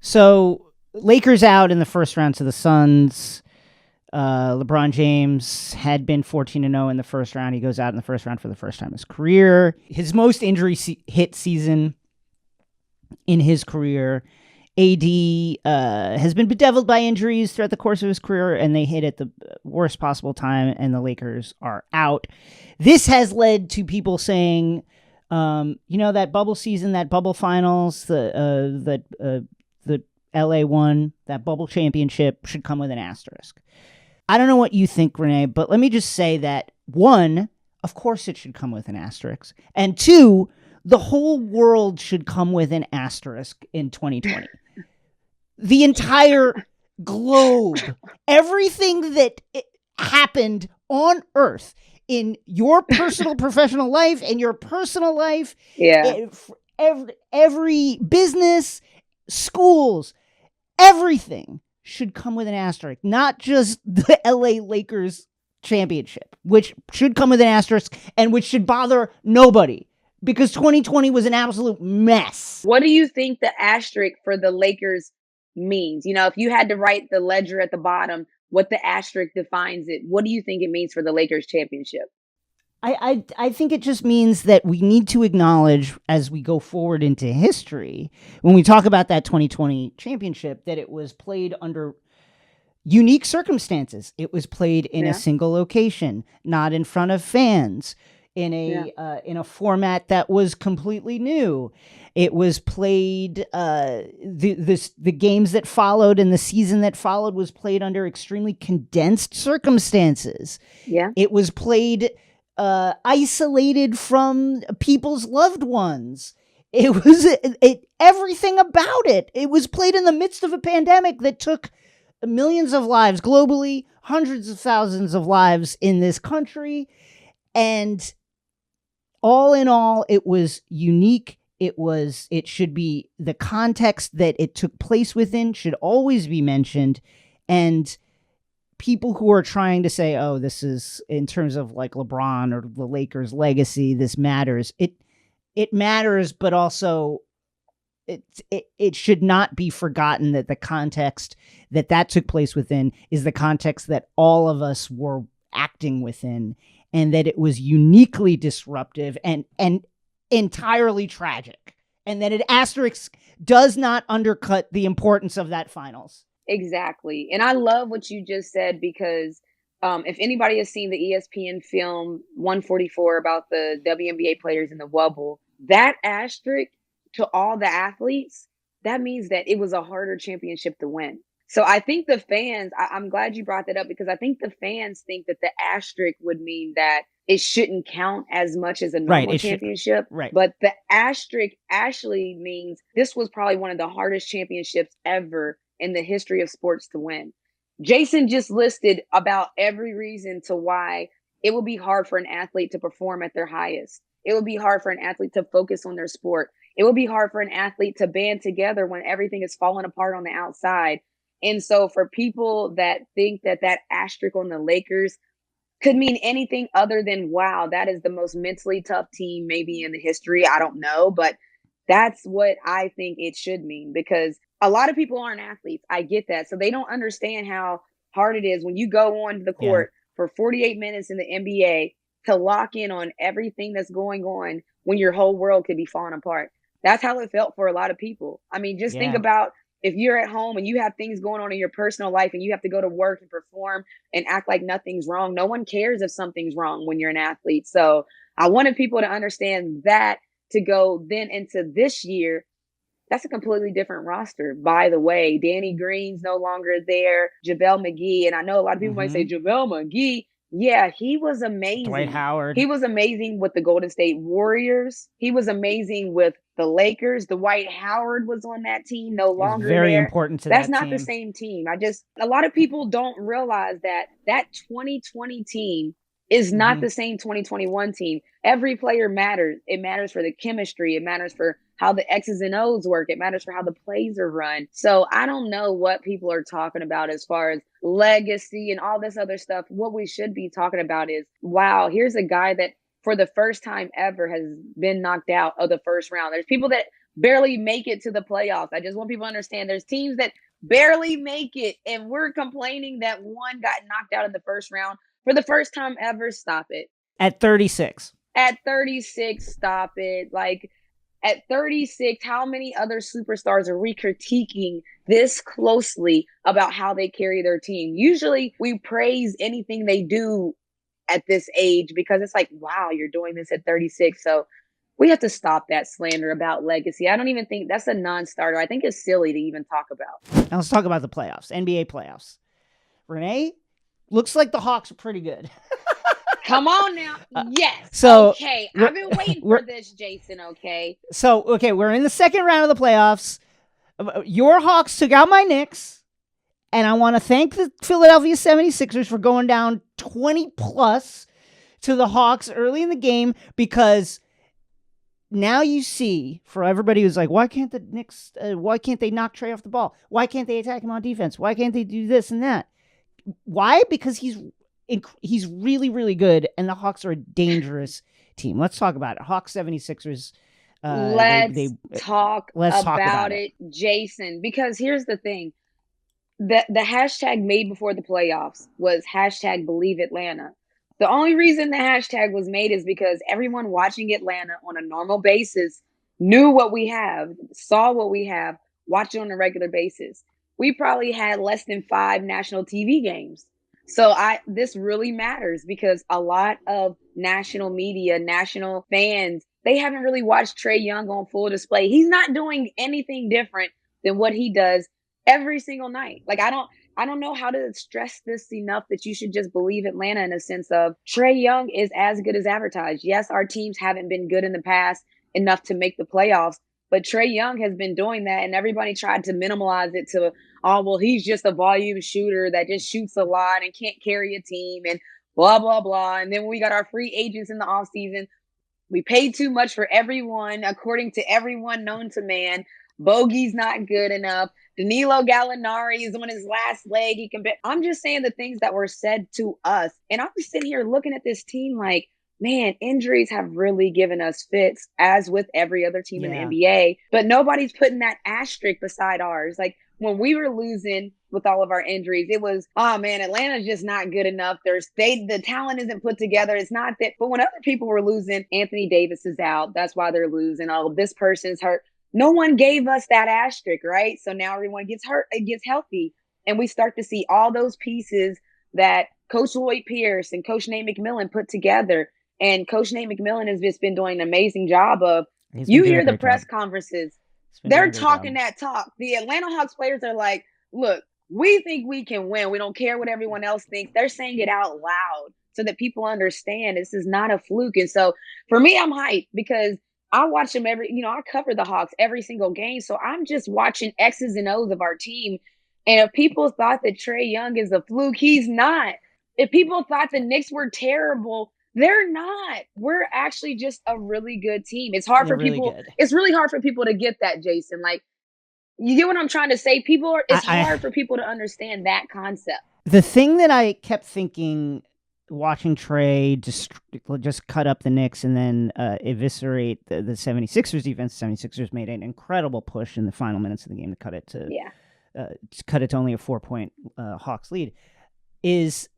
So Lakers out in the first round to the Suns. LeBron James had been 14-0 in the first round. He goes out in the first round for the first time in his career. His most injury hit season in his career. AD has been bedeviled by injuries throughout the course of his career, and they hit at the worst possible time, and the Lakers are out. This has led to people saying, that bubble season, that bubble finals, the LA won, that bubble championship should come with an asterisk. I don't know what you think, Renee, but let me just say that, one, of course it should come with an asterisk. And two, the whole world should come with an asterisk in 2020. The entire globe, everything that happened on Earth in your personal professional life, in your personal life, every business, schools, everything should come with an asterisk, not just the LA Lakers championship, which should come with an asterisk and which should bother nobody because 2020 was an absolute mess. What do you think the asterisk for the Lakers means? If you had to write the ledger at the bottom, what the asterisk defines it, what do you think it means for the Lakers championship? I think it just means that we need to acknowledge as we go forward into history, when we talk about that 2020 championship, that it was played under unique circumstances. It was played in a single location, not in front of fans, in a format that was completely new. It was played, the games that followed and the season that followed was played under extremely condensed circumstances. Yeah. It was played isolated from people's loved ones. It was everything about it. It was played in the midst of a pandemic that took millions of lives globally, hundreds of thousands of lives in this country. And all in all, it was unique. It should be, the context that it took place within should always be mentioned. And people who are trying to say, oh, this is in terms of like LeBron or the Lakers legacy, this matters. It matters, but also it should not be forgotten that the context that took place within is the context that all of us were acting within, and that it was uniquely disruptive and entirely tragic, and that an asterisk does not undercut the importance of that finals. Exactly. And I love what you just said, because if anybody has seen the ESPN film 144 about the WNBA players in the bubble, that asterisk to all the athletes, that means that it was a harder championship to win. So I think the fans, I'm glad you brought that up, because I think the fans think that the asterisk would mean that it shouldn't count as much as a normal championship. Right. But the asterisk actually means this was probably one of the hardest championships ever in the history of sports to win. Jason just listed about every reason to why it will be hard for an athlete to perform at their highest. It will be hard for an athlete to focus on their sport. It will be hard for an athlete to band together when everything is falling apart on the outside. And so for people that think that that asterisk on the Lakers could mean anything other than, wow, that is the most mentally tough team maybe in the history, I don't know, but that's what I think it should mean, because a lot of people aren't athletes. I get that. So they don't understand how hard it is when you go onto the court for 48 minutes in the NBA to lock in on everything that's going on when your whole world could be falling apart. That's how it felt for a lot of people. I mean, just think about if you're at home and you have things going on in your personal life and you have to go to work and perform and act like nothing's wrong. No one cares if something's wrong when you're an athlete. So I wanted people to understand that, to go then into this year. That's a completely different roster, by the way. Danny Green's no longer there. JaVale McGee. And I know a lot of people might say, JaVale McGee. Yeah, he was amazing. Dwight Howard. He was amazing with the Golden State Warriors. He was amazing with the Lakers. Dwight Howard was on that team, no longer very there. Important to That's that not team. The same team. A lot of people don't realize that 2020 team is not the same 2021 team. Every player matters. It matters for the chemistry. It matters for how the X's and O's work. It matters for how the plays are run. So I don't know what people are talking about as far as legacy and all this other stuff. What we should be talking about is, wow, here's a guy that for the first time ever has been knocked out of the first round. There's people that barely make it to the playoffs. I just want people to understand there's teams that barely make it, and we're complaining that one got knocked out in the first round for the first time ever. Stop it. At 36. At 36, stop it. Like, at 36, how many other superstars are we critiquing this closely about how they carry their team? Usually we praise anything they do at this age because it's like, wow, you're doing this at 36. So we have to stop that slander about legacy. I don't even think that's a non-starter. I think it's silly to even talk about. Now let's talk about the playoffs, NBA playoffs. Renee, looks like the Hawks are pretty good. Come on now. Yes. So okay. I've been waiting for this, Jason. Okay. So, we're in the second round of the playoffs. Your Hawks took out my Knicks, and I want to thank the Philadelphia 76ers for going down 20 plus to the Hawks early in the game, because now you see, for everybody who's like, why can't the Knicks, why can't they knock Trae off the ball? Why can't they attack him on defense? Why can't they do this and that? Why? Because he's really, really good, and the Hawks are a dangerous team. Let's talk about it. Hawks 76ers. Let's talk about it, Jason, because here's the thing. The hashtag made before the playoffs was hashtag believe Atlanta. The only reason the hashtag was made is because everyone watching Atlanta on a normal basis knew what we have, saw what we have, watched it on a regular basis. We probably had less than 5 national TV games. So this really matters because a lot of national media, national fans, they haven't really watched Trae Young on full display. He's not doing anything different than what he does every single night. Like, I don't know how to stress this enough that you should just believe Atlanta in a sense of Trae Young is as good as advertised. Yes, our teams haven't been good in the past enough to make the playoffs, but Trae Young has been doing that, and everybody tried to minimize it to, oh, well, he's just a volume shooter that just shoots a lot and can't carry a team and blah, blah, blah. And then when we got our free agents in the offseason, we paid too much for everyone, according to everyone known to man. Bogey's not good enough. Danilo Gallinari is on his last leg. I'm just saying the things that were said to us. And I'm just sitting here looking at this team like, man, injuries have really given us fits, as with every other team in the NBA. But nobody's putting that asterisk beside ours. Like, when we were losing with all of our injuries, it was, oh man, Atlanta's just not good enough. The talent isn't put together. It's not that. But when other people were losing, Anthony Davis is out. That's why they're losing. Oh, this person's hurt. No one gave us that asterisk, right? So now everyone gets hurt, it gets healthy. And we start to see all those pieces that Coach Lloyd Pierce and Coach Nate McMillan put together. And Coach Nate McMillan has just been doing an amazing job of, you hear the press conferences, they're talking that talk. The Atlanta Hawks players are like, look, we think we can win. We don't care what everyone else thinks. They're saying it out loud so that people understand this is not a fluke. And so for me, I'm hyped because I watch them I cover the Hawks every single game. So I'm just watching X's and O's of our team. And if people thought that Trae Young is a fluke, he's not. If people thought the Knicks were terrible, they're not. We're actually just a really good team. It's hard for people. It's really hard for people to get that, Jason. Like, you get what I'm trying to say? It's hard for people to understand that concept. The thing that I kept thinking watching Trae just cut up the Knicks and then eviscerate the 76ers defense. The 76ers made an incredible push in the final minutes of the game to cut it to only a 4-point Hawks lead, is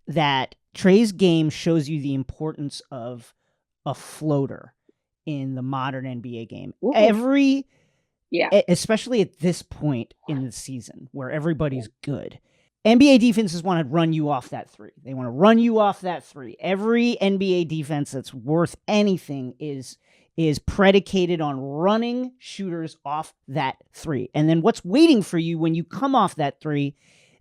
that Trae's game shows you the importance of a floater in the modern NBA game. Ooh. Especially at this point in the season where everybody's good. NBA defenses want to run you off that three. They want to run you off that three. Every NBA defense that's worth anything is predicated on running shooters off that three. And then what's waiting for you when you come off that three,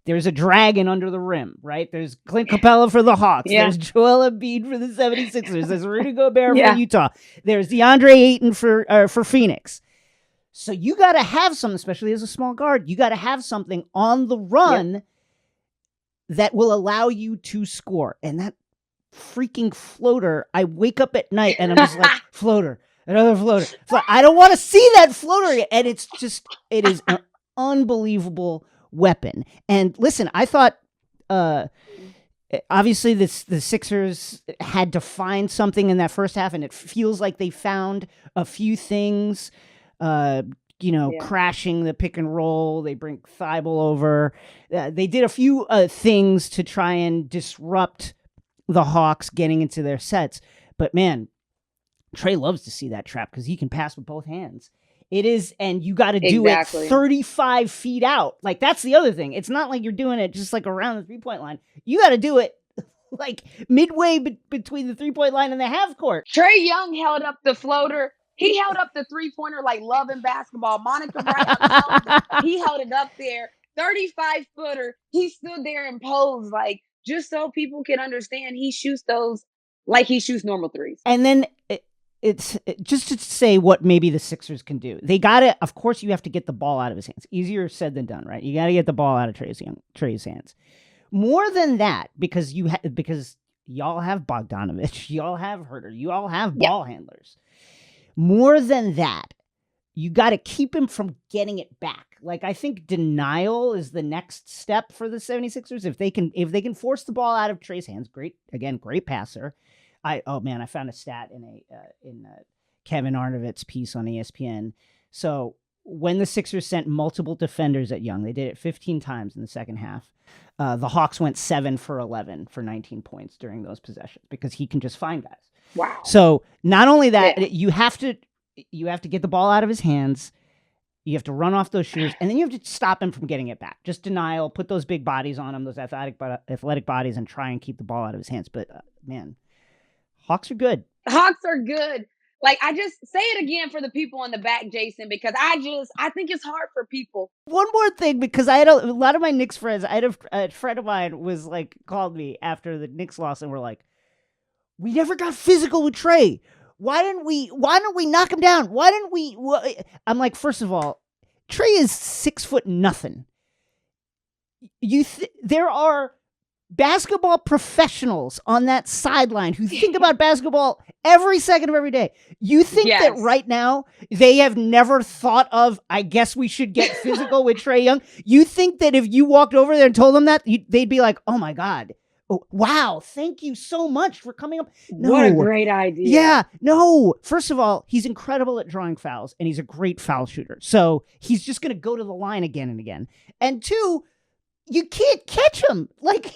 there's a dragon under the rim, right? There's Clint Capella for the Hawks. Yeah. There's Joel Embiid for the 76ers. There's Rudy Gobert for Utah. There's DeAndre Ayton for Phoenix. So you got to have something, especially as a small guard, you got to have something on the run that will allow you to score. And that freaking floater, I wake up at night and I'm just like, floater, another floater. I don't want to see that floater. And it is an unbelievable weapon. And listen, I thought, obviously the Sixers had to find something in that first half, and it feels like they found a few things. crashing the pick and roll. They bring Thibault over. They did a few things to try and disrupt the Hawks getting into their sets. But man, Trae loves to see that trap because he can pass with both hands. It is, and you got to do it 35 feet out. Like, that's the other thing. It's not like you're doing it just like around the 3-point line. You got to do it like midway between the 3-point line and the half court. Trae Young held up the floater. He held up the 3-pointer like Love and Basketball. Monica Bryant, he held it up there. 35-footer. He stood there and posed, like, just so people can understand he shoots those like he shoots normal threes. And then it's just to say what maybe the Sixers can do. They got to, of course, you have to get the ball out of his hands. Easier said than done, right? You got to get the ball out of Trae's hands. More than that, because y'all have Bogdanovich, y'all have Herter, you all have ball handlers. More than that, you got to keep him from getting it back. Like, I think denial is the next step for the 76ers. If they can force the ball out of Trae's hands, great passer. I found a stat in Kevin Arnovitz's piece on ESPN. So when the Sixers sent multiple defenders at Young, they did it 15 times in the second half. The Hawks went 7 for 11 for 19 points during those possessions because he can just find guys. Wow. So not only that, you have to get the ball out of his hands. You have to run off those shooters, and then you have to stop him from getting it back. Just denial, put those big bodies on him, those athletic bodies, and try and keep the ball out of his hands. But man, Hawks are good. Hawks are good. Like, I just say it again for the people in the back, Jason, because I think it's hard for people. One more thing, because I had a lot of my Knicks friends. I had a friend of mine was like called me after the Knicks loss and were like, "We never got physical with Trae. Why don't we knock him down? Why didn't we?" I'm like, first of all, Trae is 6 foot nothing. There are basketball professionals on that sideline who think about basketball every second of every day. You think that right now they have never thought of, I guess we should get physical with Trae Young? You think that if you walked over there and told them that, they'd be like, "Oh my God. Oh, wow, thank you so much for coming up." No. What a great idea. Yeah, no. First of all, he's incredible at drawing fouls, and he's a great foul shooter. So he's just going to go to the line again and again. And two, you can't catch him. Like,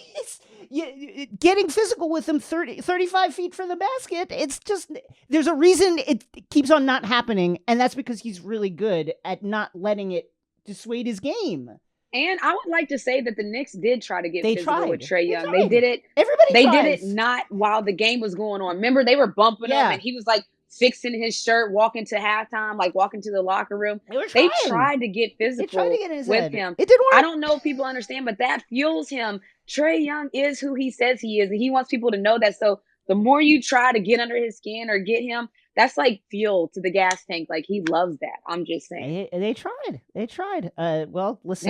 getting physical with him 35 feet from the basket, it's just, there's a reason it keeps on not happening, and that's because he's really good at not letting it dissuade his game. And I would like to say that the Knicks did try to get physical with Trae Young. They did it. Everybody did it not while the game was going on. Remember, they were bumping him, and he was like fixing his shirt, walking to halftime, like walking to the locker room. They tried to get physical with him. It didn't work. I don't know if people understand, but that fuels him. Trae Young is who he says he is, and he wants people to know that. So the more you try to get under his skin or get him, that's like fuel to the gas tank. Like, he loves that. I'm just saying. They tried. Well, listen.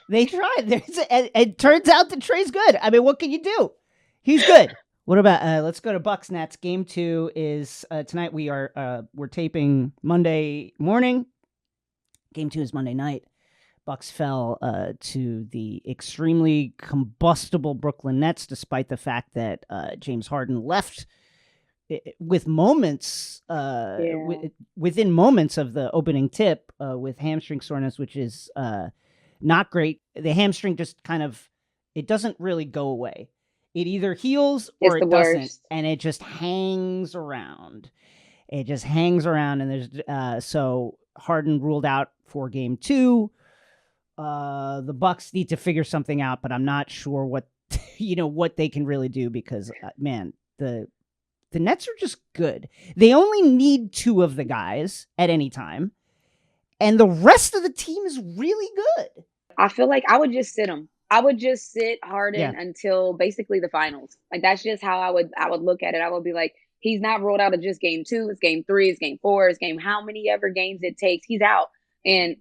They tried. It turns out that Trae's good. I mean, what can you do? He's good. What about, let's go to Bucks Nets. Game 2 is tonight. We're taping Monday morning. Game 2 is Monday night. Bucks fell to the extremely combustible Brooklyn Nets, despite the fact that James Harden left with moments, within moments of the opening tip, with hamstring soreness, which is not great. The hamstring just kind of, it doesn't really go away. It either heals or it doesn't, and it just hangs around. And there's so Harden ruled out for game 2. The Bucks need to figure something out, but I'm not sure what they can really do because man, the Nets are just good. They only need 2 of the guys at any time, and the rest of the team is really good. I feel like I would just sit them. I would just sit Harden until basically the finals. Like, that's just how I would look at it. I would be like, he's not ruled out of just game 2. It's game 3. It's game 4. It's game how many ever games it takes. He's out. And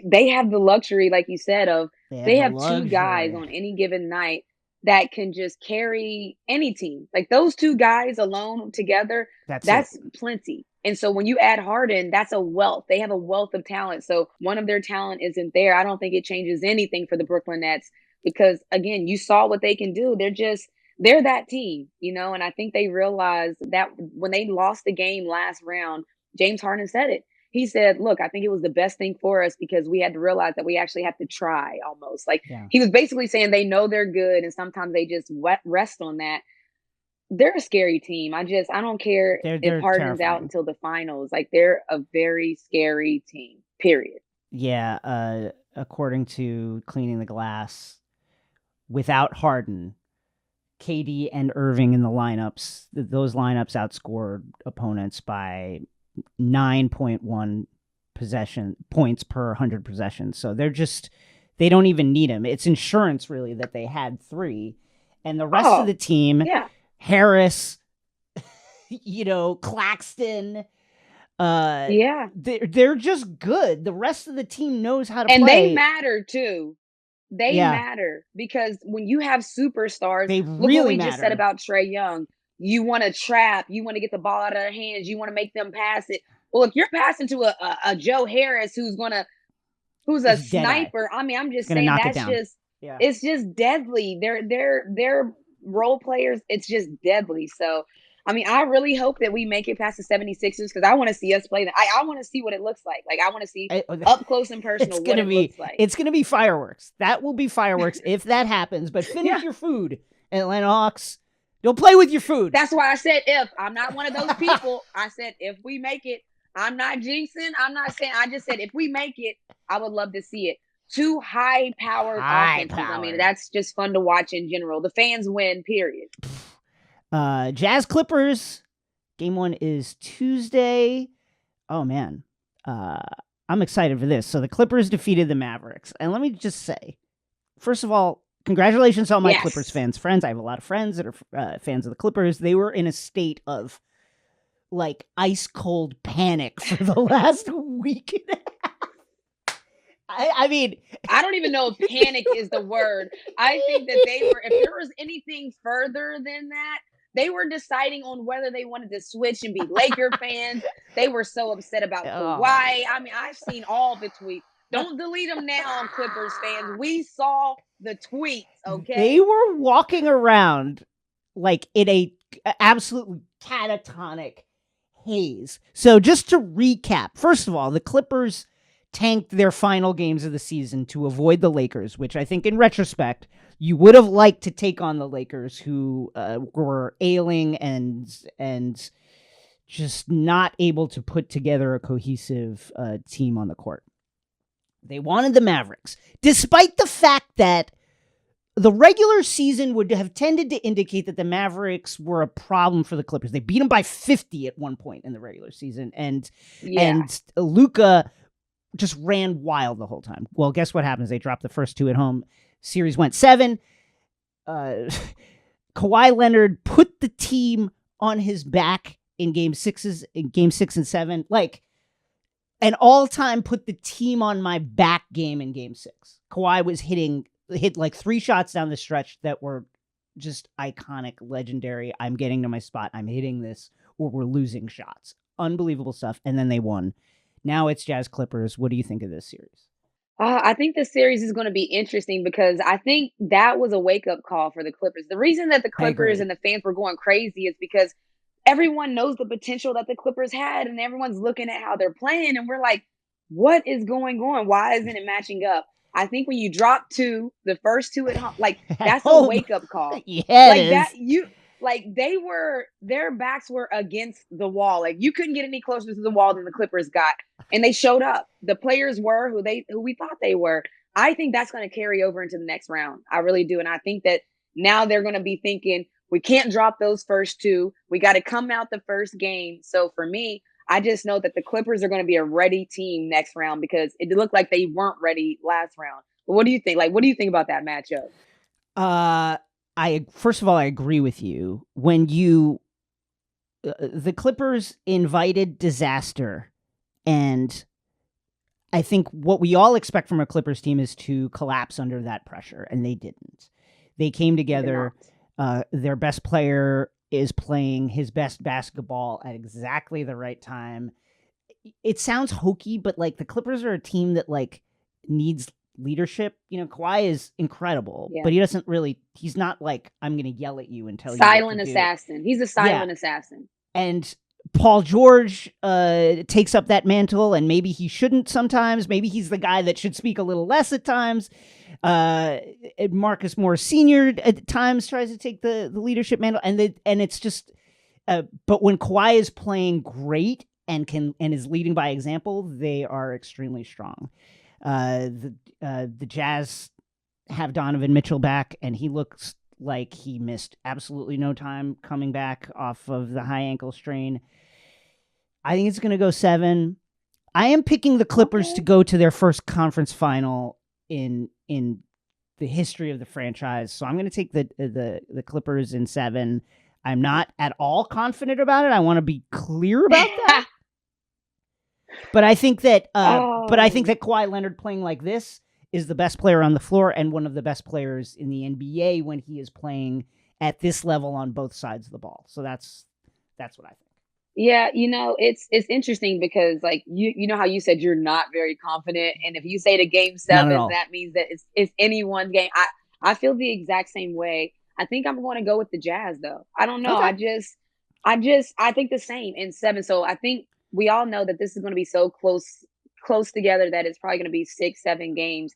they have the luxury, like you said, of they have 2 guys on any given night that can just carry any team. Like, those 2 guys alone together, that's plenty. And so when you add Harden, that's a wealth. They have a wealth of talent. So one of their talent isn't there. I don't think it changes anything for the Brooklyn Nets because, again, you saw what they can do. They're that team, and I think they realized that when they lost the game last round, James Harden said it. he said, look, I think it was the best thing for us because we had to realize that we actually have to try almost. Like he was basically saying they know they're good and sometimes they just rest on that. They're a scary team. I don't care if Harden's terrifying. out until the finals. Like they're a very scary team, period. Yeah. According to Cleaning the Glass, without Harden, KD and Irving in the lineups, those lineups outscored opponents by 9.1 points per 100 possessions. So they don't even need him. It's insurance really that they had 3, and the rest of the team, Harris, Claxton, they're just good. The rest of the team knows how to play. And they matter too. They matter because when you have superstars, they look really what we matter. just said about Trae Young. You want to trap, you want to get the ball out of their hands, you want to make them pass it. Well, if you're passing to a Joe Harris who's a sniper, I mean, I'm just saying it's just deadly. They're role players. It's just deadly. So, I mean, I really hope that we make it past the 76ers because I want to see us play them. I want to see what it looks like. Like, I want to see up close and personal what it looks like. It's going to be fireworks. That will be fireworks if that happens. But finish your food, Atlanta Hawks. Don't play with your food. That's why I said if. I'm not one of those people. I said if we make it. I'm not jinxing. I'm not saying. I just said if we make it, I would love to see it. 2 high-powered offenses. I mean, that's just fun to watch in general. The fans win, period. Jazz Clippers. Game 1 is Tuesday. Oh, man. I'm excited for this. So the Clippers defeated the Mavericks. And let me just say, first of all, congratulations to all my Clippers friends. I have a lot of friends that are fans of the Clippers. They were in a state of like ice cold panic for the last week and a half. I mean, I don't even know if panic is the word. I think that if there was anything further than that, they were deciding on whether they wanted to switch and be Laker fans. They were so upset about Kawhi. I mean, I've seen all the tweets. Don't delete them now, Clippers fans. We saw the tweets, okay? They were walking around like in a absolutely catatonic haze. So just to recap, first of all, the Clippers tanked their final games of the season to avoid the Lakers, which I think in retrospect, you would have liked to take on the Lakers who were ailing and just not able to put together a cohesive team on the court. They wanted the Mavericks, despite the fact that the regular season would have tended to indicate that the Mavericks were a problem for the Clippers. They beat them by 50 at one point in the regular season, and Luka just ran wild the whole time. Well, guess what happens? They dropped the first 2 at home. Series went 7. Kawhi Leonard put the team on his back in game 6 and 7. Like an all-time put the team on my back game in game 6. Kawhi was hit like 3 shots down the stretch that were just iconic, legendary. I'm getting to my spot. I'm hitting this, or we're losing shots. Unbelievable stuff. And then they won. Now it's Jazz Clippers. What do you think of this series? I think the series is going to be interesting because I think that was a wake-up call for the Clippers. The reason that the Clippers and the fans were going crazy is because everyone knows the potential that the Clippers had, and everyone's looking at how they're playing, and we're like, what is going on? Why isn't it matching up? I think when you drop the first 2 at home, like that's a wake-up call. Their backs were against the wall. Like you couldn't get any closer to the wall than the Clippers got. And they showed up. The players were who we thought they were. I think that's going to carry over into the next round. I really do. And I think that now they're going to be thinking, we can't drop those first 2. We got to come out the first game. So for me, I just know that the Clippers are going to be a ready team next round because it looked like they weren't ready last round. But what do you think? Like, what do you think about that matchup? First of all, I agree with you. When the Clippers invited disaster, and I think what we all expect from a Clippers team is to collapse under that pressure, and they didn't. They came together. Their best player is playing his best basketball at exactly the right time. It sounds hokey, but like the Clippers are a team that like needs leadership. You know, Kawhi is incredible, but he's not like, I'm going to yell at you and tell you. Silent assassin. He's a silent assassin. And Paul George takes up that mantle, and maybe he shouldn't sometimes. Maybe he's the guy that should speak a little less at times. Marcus Morris Sr. at times tries to take the leadership mantle, and it's just. But when Kawhi is playing great and is leading by example, they are extremely strong. The Jazz have Donovan Mitchell back, and he looks like he missed absolutely no time coming back off of the high ankle strain. I think it's going to go 7. I am picking the Clippers to go to their first conference final in the history of the franchise. So I'm going to take the Clippers in 7. I'm not at all confident about it. I want to be clear about that. But I think that Kawhi Leonard playing like this is the best player on the floor and one of the best players in the NBA when he is playing at this level on both sides of the ball. So that's what I think. Yeah, it's interesting because like you know how you said you're not very confident, and if you say to game 7, that means that it's anyone's game. I feel the exact same way. I think I'm going to go with the Jazz though. I don't know. Okay. I think the same in 7. So I think we all know that this is going to be so close together that it's probably going to be 6, 7 games.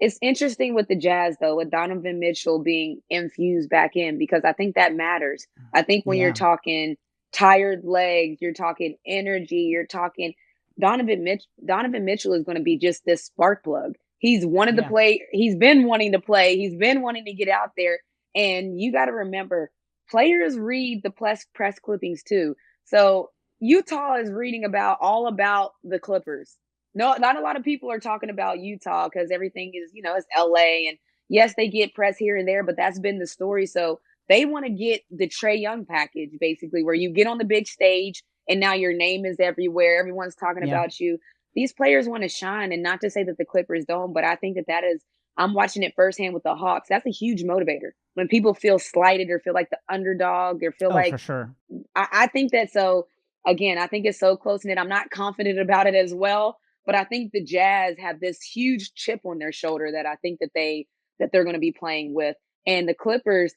It's interesting with the Jazz though, with Donovan Mitchell being infused back in, because I think that matters. I think when you're talking tired legs, you're talking energy, you're talking Donovan Mitchell is going to be just this spark plug. He's wanted to play. He's been wanting to play. He's been wanting to get out there. And you got to remember, players read the press clippings too. So Utah is reading all about the Clippers. No, not a lot of people are talking about Utah because everything is, it's LA. And yes, they get press here and there, but that's been the story. So they want to get the Trae Young package, basically, where you get on the big stage and now your name is everywhere. Everyone's talking about you. These players want to shine, and not to say that the Clippers don't, but I think that is, I'm watching it firsthand with the Hawks. That's a huge motivator. When people feel slighted or feel like the underdog or feel like, for sure. I think that, so again, I think it's so close knit. I'm not confident about it as well, but I think the Jazz have this huge chip on their shoulder that I think that they're going to be playing with. And the Clippers,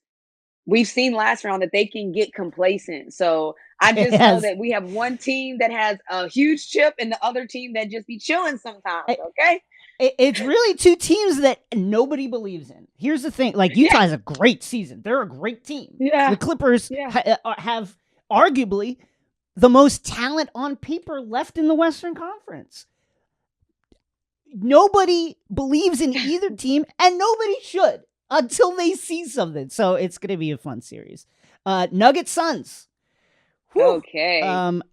we've seen last round that they can get complacent. So I just know that we have one team that has a huge chip and the other team that just be chilling sometimes. Okay. It's really two teams that nobody believes in. Here's the thing. Like, Utah has a great season. They're a great team. Yeah. The Clippers have arguably the most talent on paper left in the Western Conference. Nobody believes in either team, and nobody should until they see something. So it's going to be a fun series. Nuggets Suns. Whew. Okay.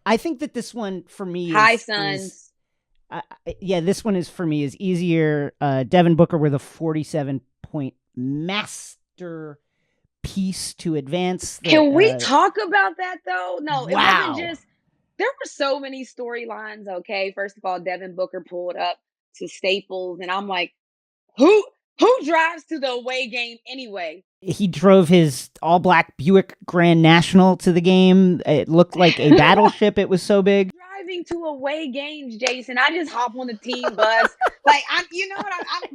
I think that this one for me Suns. This one is for me is easier. Devin Booker with a 47-point masterpiece to advance. Can we talk about that though? No, it wasn't just. There were so many storylines. Okay, first of all, Devin Booker pulled up to Staples, and I'm like, who drives to the away game anyway? He drove his all-black Buick Grand National to the game. It looked like a battleship. It was so big. Driving to away games, Jason. I just hop on the team bus. Like,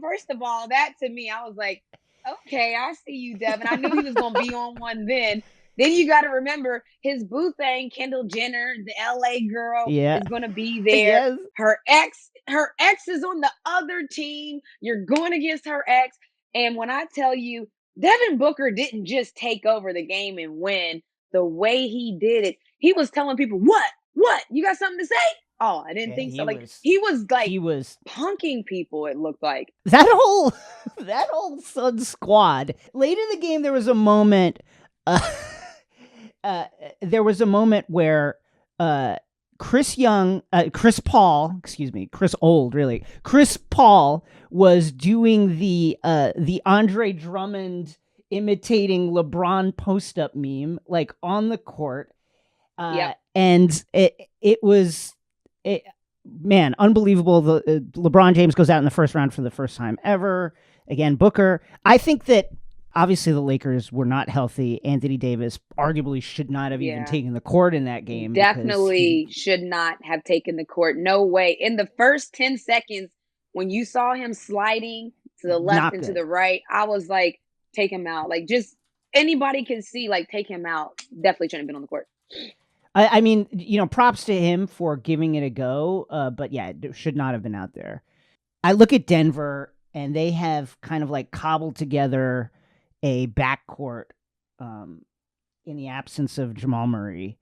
first of all, that to me, I was like, okay, I see you, Devin. I knew he was going to be on one then. Then you got to remember his boo thing, Kendall Jenner, the LA girl, is going to be there. Yes. Her ex is on the other team. You're going against her ex. And when I tell you, Devin Booker didn't just take over the game and win the way he did it. He was telling people, what? You got something to say? Oh, I didn't think so. He was punking people, it looked like. That whole Suns squad. Late in the game, there was a moment where Chris Paul was doing the Andre Drummond imitating LeBron post-up meme, like on the court. And it was unbelievable. LeBron James goes out in the first round for the first time ever. Again, Booker. I think that obviously the Lakers were not healthy. Anthony Davis arguably should not have even taken the court in that game. Definitely should not have taken the court. No way. In the first 10 seconds, when you saw him sliding to the left and to the right, I was like, take him out. Like, just anybody can see, like, take him out. Definitely shouldn't have been on the court. I mean, props to him for giving it a go. But yeah, it should not have been out there. I look at Denver, and they have kind of like cobbled together a backcourt in the absence of Jamal Murray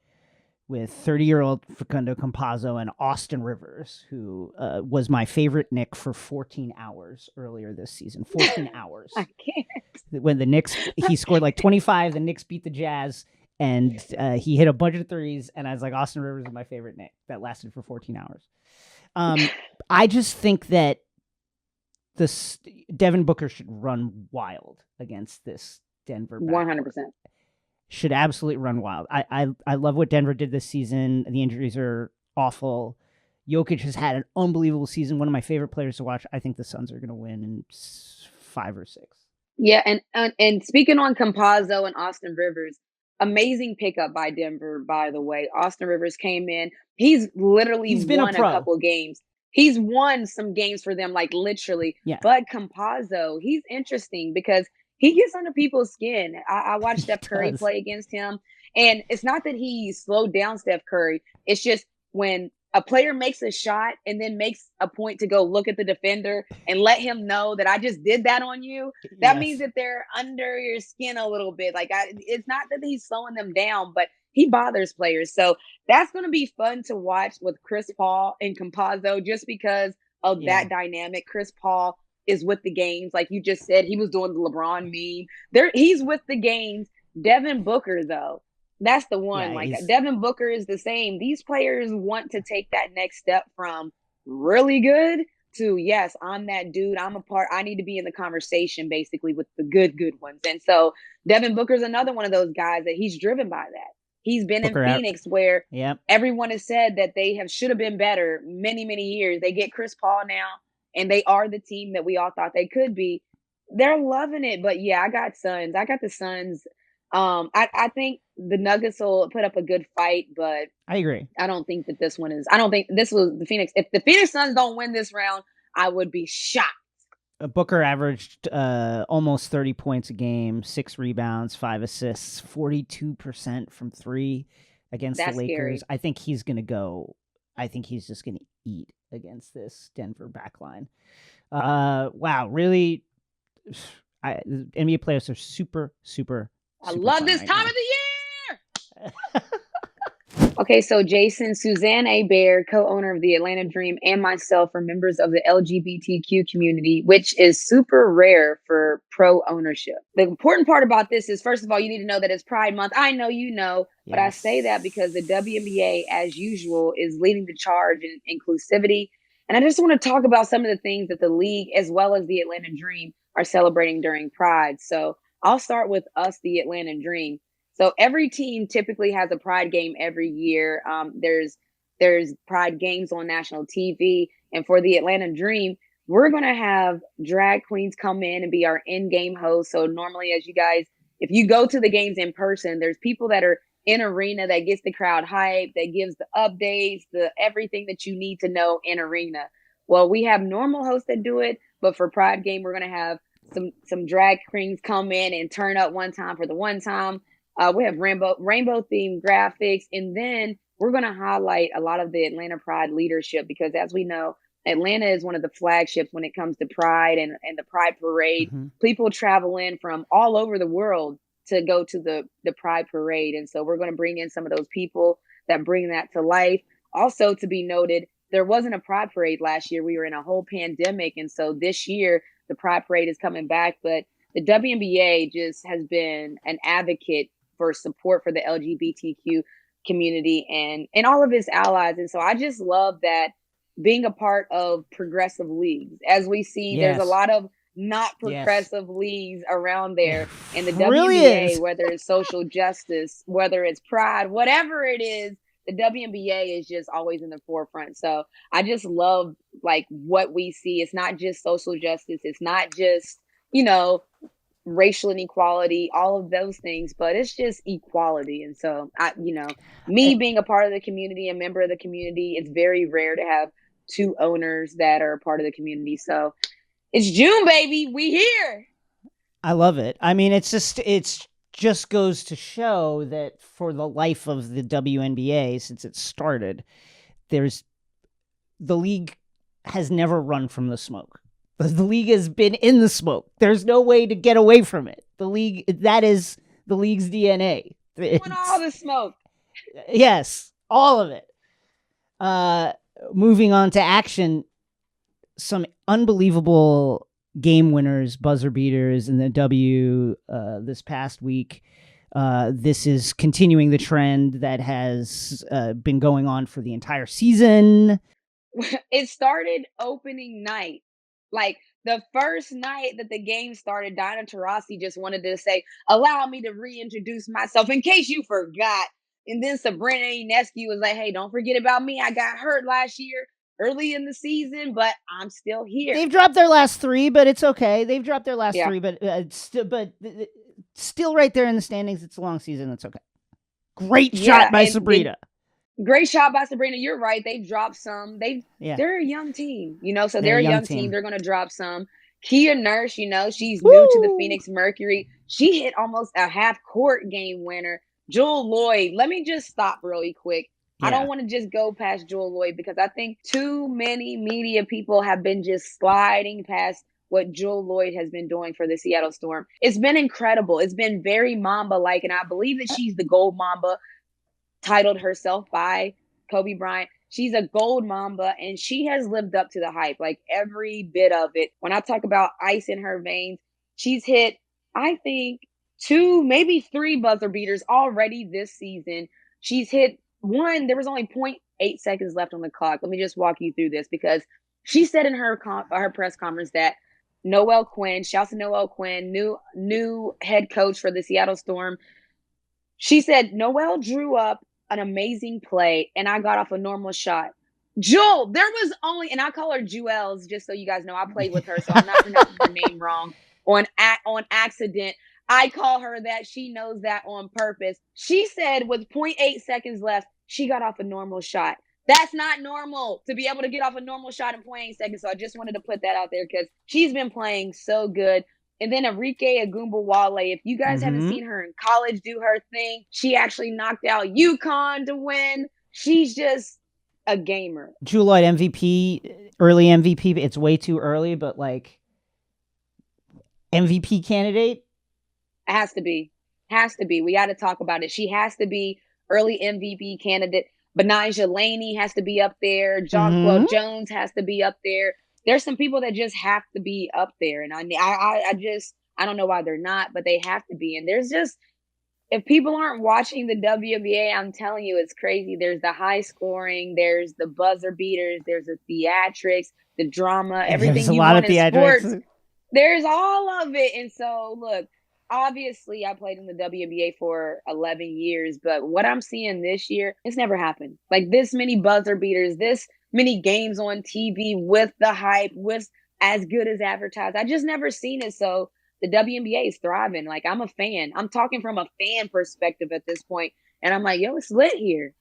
with 30-year-old Facundo Campazzo and Austin Rivers, who was my favorite Knick for 14 hours earlier this season. 14 hours. I can't. When the Knicks, he scored like 25, the Knicks beat the Jazz, and he hit a bunch of threes, and I was like, Austin Rivers is my favorite Knick. That lasted for 14 hours. I just think that Devin Booker should run wild against this Denver backcourt. 100%. Should absolutely run wild. I love what Denver did this season. The injuries are awful. Jokic has had an unbelievable season. One of my favorite players to watch. I think the Suns are going to win in 5 or 6. Yeah, and speaking on Campazzo and Austin Rivers, amazing pickup by Denver, by the way. Austin Rivers came in. He's been won a couple games. He's won some games for them, like literally. Yeah. But Campazzo, he's interesting because he gets under people's skin. I watched Steph Curry play against him. And it's not that he slowed down Steph Curry. It's just when a player makes a shot and then makes a point to go look at the defender and let him know that I just did that on you, that means that they're under your skin a little bit. Like, it's not that he's slowing them down, but he bothers players. So that's going to be fun to watch with Chris Paul and Campazzo just because of that dynamic. Chris Paul is with the games. Like you just said, he was doing the LeBron meme. He's with the games. Devin Booker, though, that's the one. Devin Booker is the same. These players want to take that next step from really good to, yes, I'm that dude. I need to be in the conversation, basically, with the good ones. And so Devin Booker's another one of those guys that he's driven by that. He's been in Phoenix where everyone has said that they should have been better many, many years. They get Chris Paul now, and they are the team that we all thought they could be. They're loving it. But, yeah, I got Suns. I got the Suns. I think the Nuggets will put up a good fight, but I agree. I don't think that this one is. I don't think this was the Phoenix. If the Phoenix Suns don't win this round, I would be shocked. Booker averaged almost 30 points a game, 6 rebounds, 5 assists, 42% from 3 against the Lakers. Scary. I think he's going to go. I think he's just going to eat against this Denver backline. Wow, really, NBA players are super, super. I love this time of the year. Okay, so Jason, Suzanne A. Baird, co-owner of the Atlanta Dream, and myself are members of the LGBTQ community, which is super rare for pro ownership. The important part about this is, first of all, you need to know that it's Pride Month. I know you know, but I say that because the WNBA, as usual, is leading the charge in inclusivity. And I just want to talk about some of the things that the league, as well as the Atlanta Dream, are celebrating during Pride. So I'll start with us, the Atlanta Dream. So every team typically has a Pride game every year. There's Pride games on national TV. And for the Atlanta Dream, we're going to have drag queens come in and be our in-game hosts. So normally, as you guys, if you go to the games in person, there's people that are in arena that gets the crowd hype, that gives the updates, the everything that you need to know in arena. Well, we have normal hosts that do it, but for Pride game, we're going to have some drag queens come in and turn up one time for the one time. We have rainbow themed graphics, and then we're going to highlight a lot of the Atlanta Pride leadership because, as we know, Atlanta is one of the flagships when it comes to Pride and the Pride Parade. Mm-hmm. People travel in from all over the world to go to the Pride Parade, and so we're going to bring in some of those people that bring that to life. Also, to be noted, there wasn't a Pride Parade last year. We were in a whole pandemic, and so this year the Pride Parade is coming back, but the WNBA just has been an advocate for support for the LGBTQ community and all of its allies. And so I just love that being a part of progressive leagues. As we see, there's a lot of not progressive leagues around there. And the WNBA, whether it's social justice, whether it's Pride, whatever it is, the WNBA is just always in the forefront. So I just love like what we see. It's not just social justice. It's not just, racial inequality, all of those things, but it's just equality. And so me being a part of the community, a member of the community, it's very rare to have two owners that are a part of the community. So it's June, baby. We here. I love it. I mean, it's just goes to show that for the life of the WNBA, since it started, the league has never run from the smoke. The league has been in the smoke. There's no way to get away from it. That is the league's DNA. Want all the smoke. Yes, all of it. Moving on to action, some unbelievable game winners, buzzer beaters in the W this past week. This is continuing the trend that has been going on for the entire season. It started opening night. Like the first night that the game started, Diana Taurasi just wanted to say, allow me to reintroduce myself in case you forgot. And then Sabrina Ionescu was like, hey, don't forget about me. I got hurt last year early in the season, but I'm still here. They've dropped their last three, but it's okay. They've dropped their last three, but still right there in the standings. It's a long season. It's okay. Great shot by Sabrina. Great shot by Sabrina. You're right. They dropped some. They're a young team, so they're a young team. They're going to drop some. Kia Nurse, she's new to the Phoenix Mercury. She hit almost a half-court game winner. Jewel Lloyd. Let me just stop really quick. Yeah. I don't want to just go past Jewel Lloyd because I think too many media people have been just sliding past what Jewel Lloyd has been doing for the Seattle Storm. It's been incredible. It's been very Mamba-like, and I believe that she's the Gold Mamba, titled herself by Kobe Bryant. She's a gold Mamba, and she has lived up to the hype, like every bit of it. When I talk about ice in her veins, she's hit, I think, 2, maybe 3 buzzer beaters already this season. She's hit one. There was only 0.8 seconds left on the clock. Let me just walk you through this because she said in her press conference that Noelle Quinn, shouts to Noelle Quinn, new head coach for the Seattle Storm. She said, Noelle drew up an amazing play, and I got off a normal shot. Jewel, there was only, and I call her Jewels, just so you guys know, I played with her, so I'm not pronouncing her name wrong on accident. I call her that. She knows that on purpose. She said with 0.8 seconds left, she got off a normal shot. That's not normal to be able to get off a normal shot in 0.8 seconds, so I just wanted to put that out there because she's been playing so good. And then Arike Agumbawale, if you guys haven't seen her in college do her thing, she actually knocked out UConn to win. She's just a gamer. Jewel Lloyd MVP, early MVP. It's way too early, but like MVP candidate? Has to be. We got to talk about it. She has to be early MVP candidate. Benijah Laney has to be up there. Jonquel Jones has to be up there. There's some people that just have to be up there. And I don't know why they're not, but they have to be. And there's just, if people aren't watching the WNBA, I'm telling you, it's crazy. There's the high scoring, there's the buzzer beaters, there's the theatrics, the drama, everything you want in sports. There's all of it. And so, look, obviously I played in the WNBA for 11 years, but what I'm seeing this year, it's never happened. Like this many buzzer beaters, this many games on TV with the hype, with as good as advertised. I just never seen it. So the WNBA is thriving. Like I'm a fan. I'm talking from a fan perspective at this point. And I'm like, yo, it's lit here.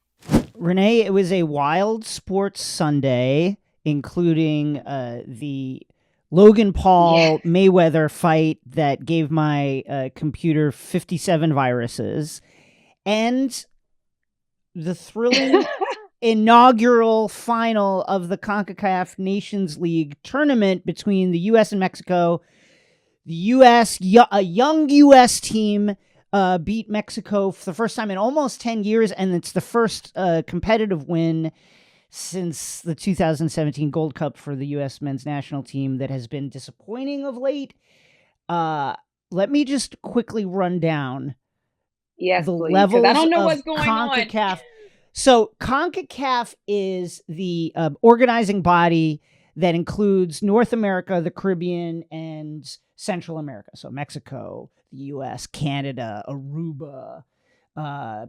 Renee, it was a wild sports Sunday, including the Logan Paul Mayweather fight that gave my computer 57 viruses, and the thrilling inaugural final of the CONCACAF Nations League tournament between the U.S. and Mexico. The U.S., a young U.S. team, beat Mexico for the first time in almost 10 years, and it's the first competitive win since the 2017 Gold Cup for the U.S. men's national team that has been disappointing of late. Let me just quickly run down the levels I don't know of what's going CONCACAF. On. So CONCACAF is the organizing body that includes North America, the Caribbean, and Central America. So Mexico, the U.S., Canada, Aruba,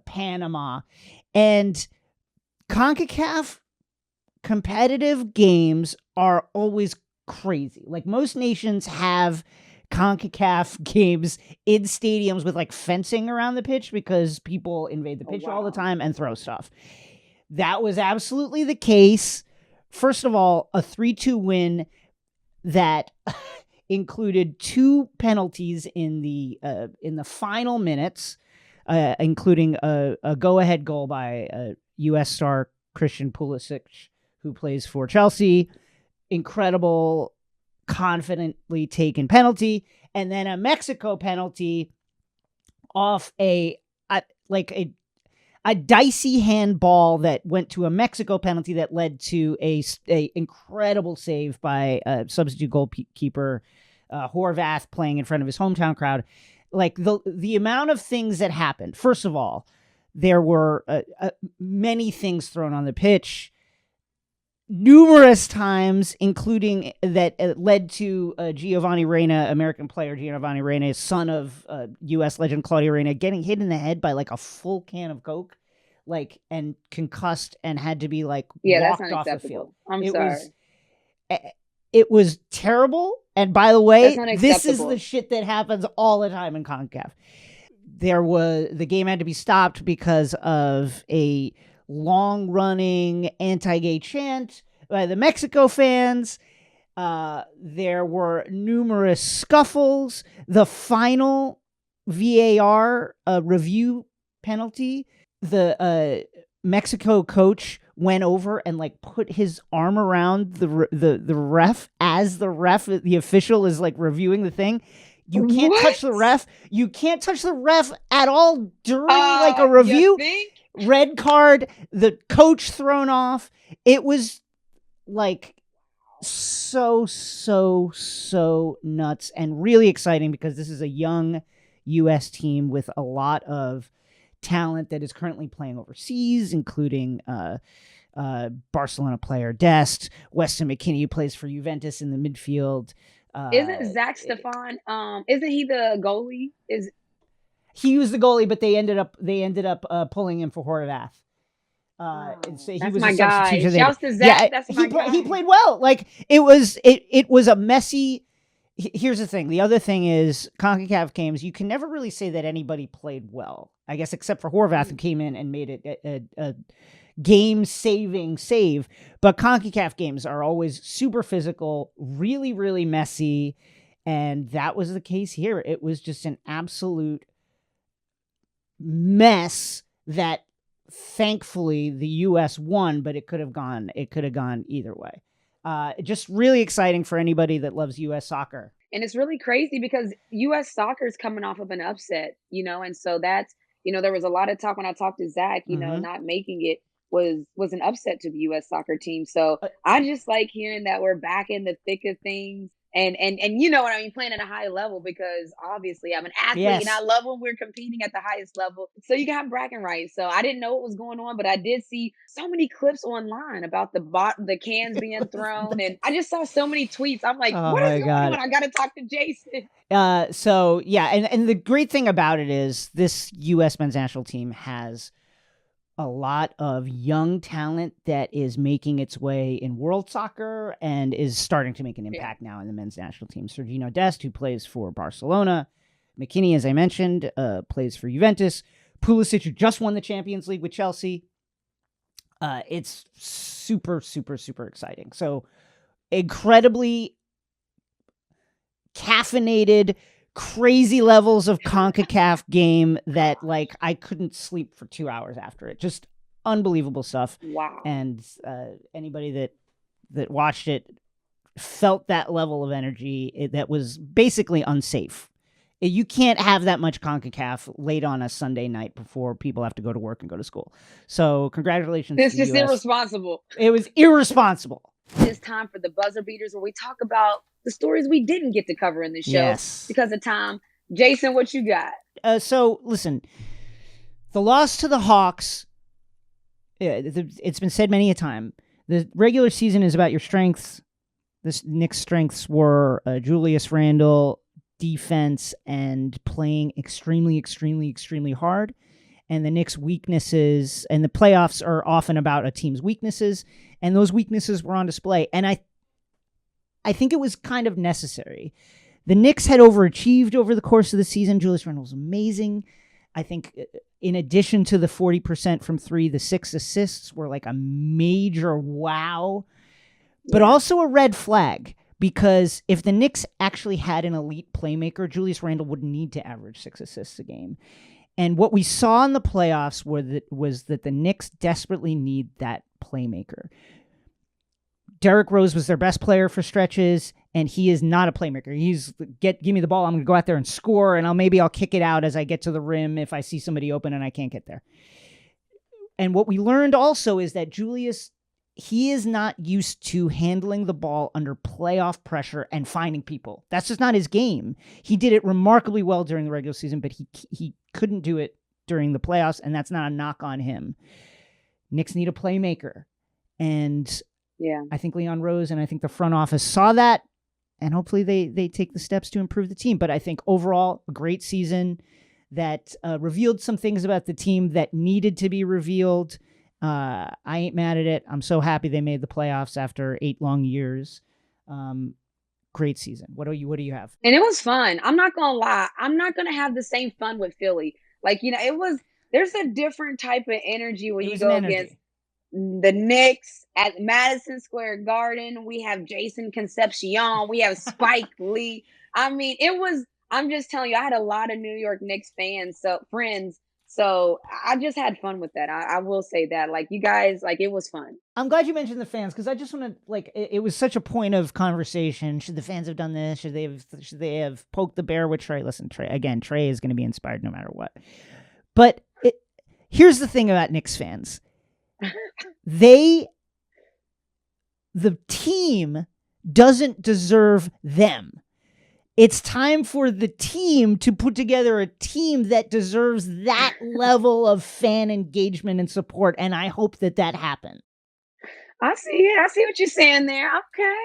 Panama. And CONCACAF competitive games are always crazy. Like most nations have CONCACAF games in stadiums with like fencing around the pitch because people invade the pitch all the time and throw stuff. That was absolutely the case. First of all, a 3-2 win that included 2 penalties in the final minutes, including a go-ahead goal by U.S. star Christian Pulisic, who plays for Chelsea. Incredible, confidently taken penalty, and then a Mexico penalty off a dicey handball that went to a Mexico penalty that led to a incredible save by substitute goalkeeper Horvath playing in front of his hometown crowd. Like the amount of things that happened. First of all, there were many things thrown on the pitch, numerous times, including that led to Giovanni Reyna, American player Giovanni Reyna, son of U.S. legend Claudio Reyna, getting hit in the head by like a full can of Coke, like, and concussed and had to be like walked off the field. I'm sorry. It was terrible. And by the way, this is the shit that happens all the time in CONCACAF. The game had to be stopped because of a long-running anti-gay chant by the Mexico fans. There were numerous scuffles. The final VAR review penalty, the Mexico coach went over and like put his arm around the ref as the official is like reviewing the thing. You can't touch the ref. You can't touch the ref at all during like a review. Red card, the coach thrown off. It was like so nuts and really exciting because this is a young U.S. team with a lot of talent that is currently playing overseas, including Barcelona player Dest, Weston McKennie, who plays for Juventus in the midfield. Isn't Zach Stefan? Isn't he the goalie? He was the goalie, but they ended up pulling him for Horvath. So he that's was my a guy. substitution. Shouts to Zach. Yeah, that's my guy. He played well. Like it was a messy. Here's the thing. The other thing is CONCACAF games. You can never really say that anybody played well, I guess, except for Horvath, who came in and made it a game-saving save. But CONCACAF games are always super physical, really, really messy, and that was the case here. It was just an absolute mess that thankfully the U.S. won, but it could have gone either way. Just really exciting for anybody that loves U.S. soccer. And it's really crazy because U.S. soccer is coming off of an upset, and so that's, there was a lot of talk when I talked to Zach, not making it was an upset to the U.S. soccer team. So I just like hearing that we're back in the thick of things. And you know what I mean, playing at a high level, because obviously I'm an athlete and I love when we're competing at the highest level. So you got bragging rights. So I didn't know what was going on, but I did see so many clips online about the cans being thrown, and I just saw so many tweets. I'm like, what is going on? I got to talk to Jason. So yeah, and the great thing about it is this U.S. men's national team has a lot of young talent that is making its way in world soccer and is starting to make an impact now in the men's national team. Sergino Dest, who plays for Barcelona. McKennie, as I mentioned, plays for Juventus. Pulisic, who just won the Champions League with Chelsea. It's super, super, super exciting. So incredibly caffeinated, crazy levels of CONCACAF game that like I couldn't sleep for 2 hours after it. Just unbelievable stuff. Wow. And anybody that watched it felt that level of energy that was basically unsafe. You can't have that much CONCACAF late on a Sunday night before people have to go to work and go to school. So congratulations. It's just irresponsible. It was irresponsible. It's time for the buzzer beaters, where we talk about the stories we didn't get to cover in the show because of time. Jason, what you got? So listen, the loss to the Hawks, it's been said many a time. The regular season is about your strengths. The Knicks' strengths were Julius Randle, defense, and playing extremely, extremely, extremely hard. And the Knicks' weaknesses, and the playoffs are often about a team's weaknesses, and those weaknesses were on display. And I think it was kind of necessary. The Knicks had overachieved over the course of the season. Julius Randle was amazing. I think in addition to the 40% from three, the 6 assists were like a major wow, but also a red flag, because if the Knicks actually had an elite playmaker, Julius Randle would need to average 6 assists a game. And what we saw in the playoffs was that the Knicks desperately need that playmaker. Derrick Rose was their best player for stretches, and he is not a playmaker. He's give me the ball, I'm going to go out there and score, and I'll kick it out as I get to the rim if I see somebody open and I can't get there. And what we learned also is that Julius, he is not used to handling the ball under playoff pressure and finding people. That's just not his game. He did it remarkably well during the regular season, but he couldn't do it during the playoffs, and that's not a knock on him. Knicks need a playmaker. And I think Leon Rose and I think the front office saw that, and hopefully they take the steps to improve the team. But I think overall, a great season that revealed some things about the team that needed to be revealed. I ain't mad at it. I'm so happy they made the playoffs after 8 long years. Great season. What do you have? And it was fun. I'm not going to lie. I'm not going to have the same fun with Philly. Like, there's a different type of energy when you go against the Knicks at Madison Square Garden. We have Jason Concepcion. We have Spike Lee. I mean, I'm just telling you, I had a lot of New York Knicks friends. So I just had fun with that. I will say that, like, you guys, like, it was fun. I'm glad you mentioned the fans, because I just want to, like, it was such a point of conversation. Should the fans have done this? Should they have poked the bear with Trae? Listen, Trae is going to be inspired no matter what. But here's the thing about Knicks fans. The team doesn't deserve them. It's time for the team to put together a team that deserves that level of fan engagement and support, and I hope that happens. I see it. I see what you're saying there. Okay.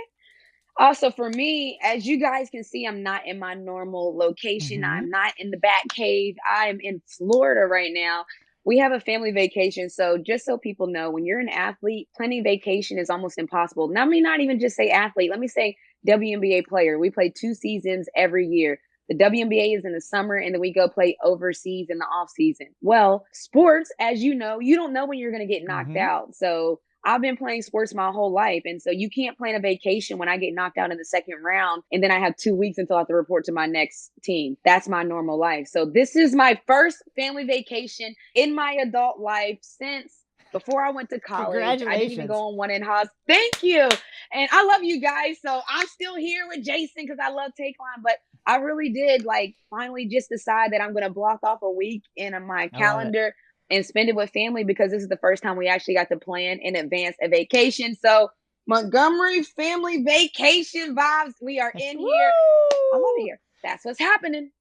Also, for me, as you guys can see, I'm not in my normal location. I'm not in the Bat Cave. I am in Florida right now. We have a family vacation. So just so people know, when you're an athlete, planning vacation is almost impossible. Now, let me not even just say athlete. Let me say WNBA player. We play 2 seasons every year. The WNBA is in the summer, and then we go play overseas in the off season. Well, sports, as you know, you don't know when you're going to get knocked out. So I've been playing sports my whole life. And so you can't plan a vacation when I get knocked out in the second round, and then I have 2 weeks until I have to report to my next team. That's my normal life. So this is my first family vacation in my adult life since before I went to college. I didn't even go on one in Haas. Thank you. And I love you guys. So I'm still here with Jason because I love Takeline, but I really did finally just decide that I'm going to block off a week in my calendar and spend it with family, because this is the first time we actually got to plan in advance a vacation. So Montgomery family vacation vibes. We are in here. I love it here. That's what's happening.